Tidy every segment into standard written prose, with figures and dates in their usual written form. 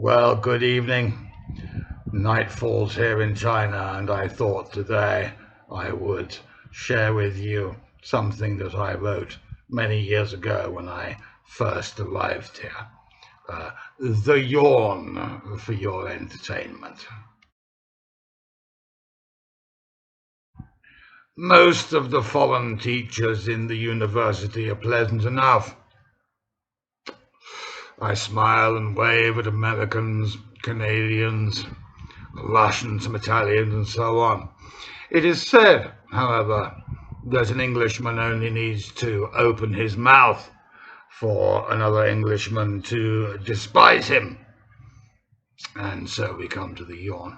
Well, good evening. Night falls here in China, and I thought today I would share with you something that I wrote many years ago when I first arrived here. The Yawn for your entertainment. Most of the foreign teachers in the university are pleasant enough. I smile and wave at Americans, Canadians, Russians, some Italians, and so on. It is said, however, that an Englishman only needs to open his mouth for another Englishman to despise him. And so we come to the Yawn.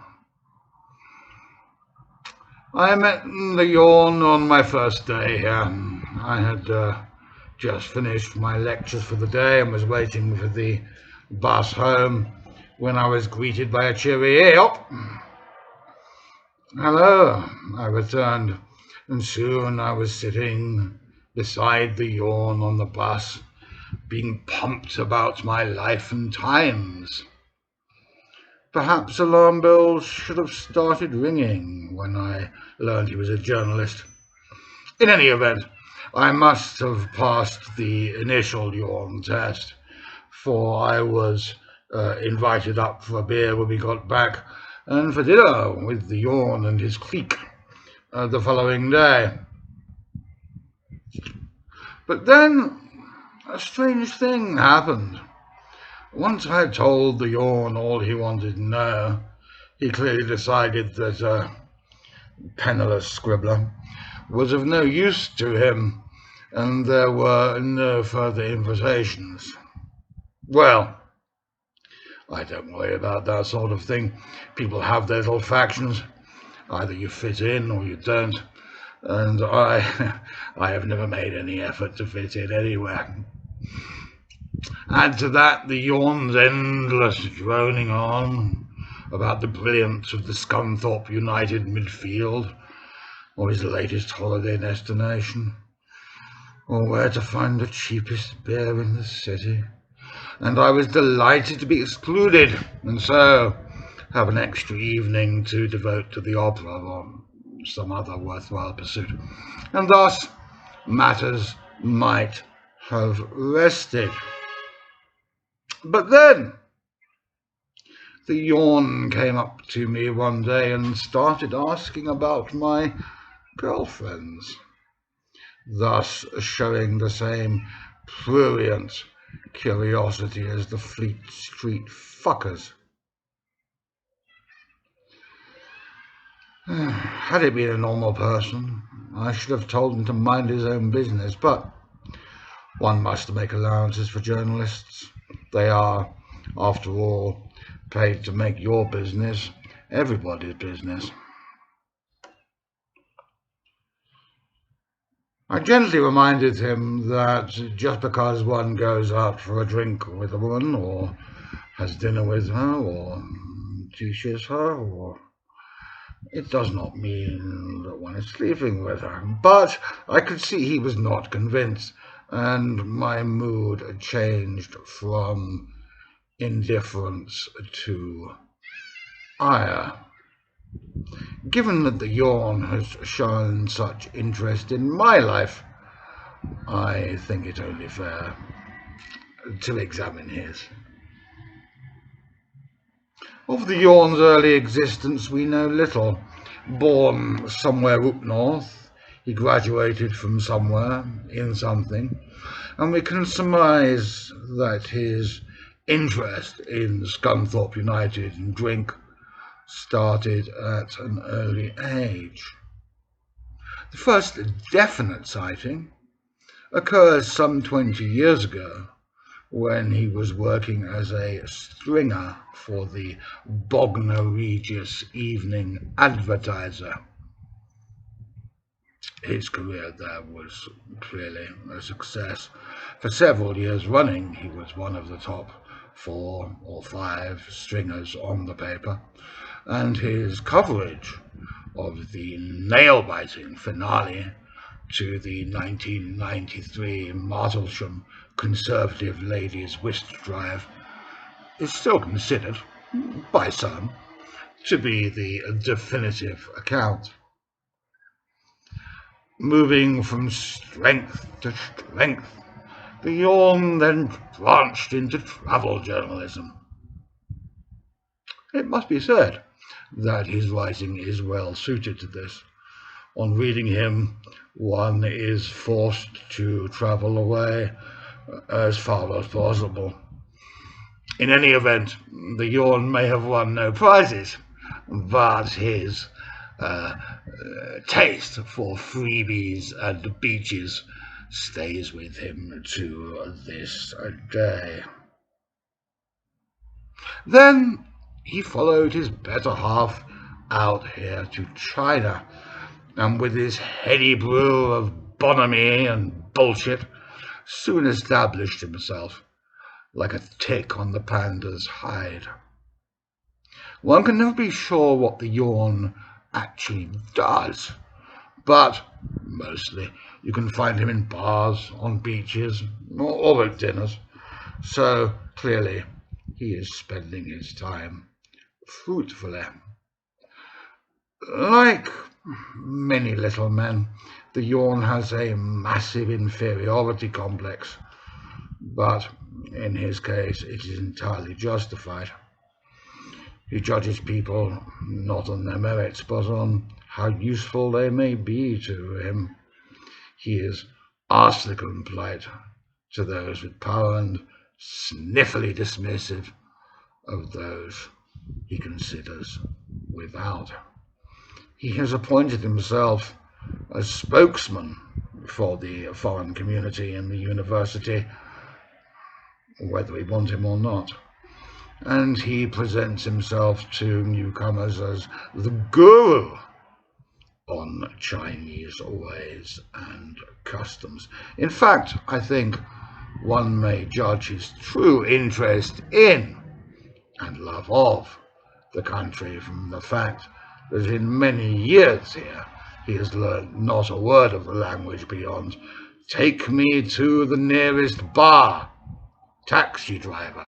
I met the Yawn on my first day here. I had just finished my lectures for the day and was waiting for the bus home when I was greeted by a cheery "Hey up!" "Hello," I returned, and soon I was sitting beside the Yawn on the bus, being pumped about my life and times. Perhaps alarm bells should have started ringing when I learned he was a journalist. In any event, I must have passed the initial Yawn test, for I was invited up for a beer when we got back, and for dinner with the Yawn and his clique the following day. But then a strange thing happened. Once I told the Yawn all he wanted to know, he clearly decided that a penniless scribbler was of no use to him, and there were no further invitations. Well, I don't worry about that sort of thing. People have their little factions. Either you fit in or you don't. And I have never made any effort to fit in anywhere. Add to that the Yawn's endless droning on about the brilliance of the Scunthorpe United midfield, or his latest holiday destination, or where to find the cheapest beer in the city, and I was delighted to be excluded, and so have an extra evening to devote to the opera or some other worthwhile pursuit. And thus matters might have rested. But then the Yawn came up to me one day and started asking about my girlfriends, thus showing the same prurient curiosity as the Fleet Street fuckers. Had it been a normal person, I should have told him to mind his own business, but one must make allowances for journalists. They are, after all, paid to make your business everybody's business. I gently reminded him that just because one goes out for a drink with a woman, or has dinner with her, or teaches her, or it does not mean that one is sleeping with her. But I could see he was not convinced, and my mood changed from indifference to ire. Given that the Yawn has shown such interest in my life, I think it only fair to examine his. Of the Yawn's early existence we know little. Born somewhere up north, he graduated from somewhere, in something, and we can surmise that his interest in Scunthorpe United and drink started at an early age. The first definite sighting occurs some 20 years ago, when he was working as a stringer for the Bognor Regis Evening Advertiser. His career there was clearly a success. For several years running, he was one of the top 4 or 5 stringers on the paper, and his coverage of the nail-biting finale to the 1993 Martlesham Conservative Ladies Whist Drive is still considered, by some, to be the definitive account. Moving from strength to strength, the Yawn then branched into travel journalism. It must be said that his writing is well suited to this. On reading him, one is forced to travel away as far as possible. In any event, the Yawn may have won no prizes, but his taste for freebies and beaches stays with him to this day. Then he followed his better half out here to China, and with his heady brew of bonhomie and bullshit, soon established himself like a tick on the panda's hide. One can never be sure what the Yawn actually does, but mostly you can find him in bars, on beaches, or at dinners. So clearly he is spending his time fruitfully. Like many little men, the Yawn has a massive inferiority complex, but in his case it is entirely justified. He judges people not on their merits, but on how useful they may be to him. He is arsenical and polite to those with power and sniffily dismissive of those he considers without. He has appointed himself as spokesman for the foreign community in the university, whether we want him or not. And he presents himself to newcomers as the guru on Chinese ways and customs. In fact, I think one may judge his true interest in and love of the country from the fact that in many years here he has learned not a word of the language beyond "take me to the nearest bar, taxi driver."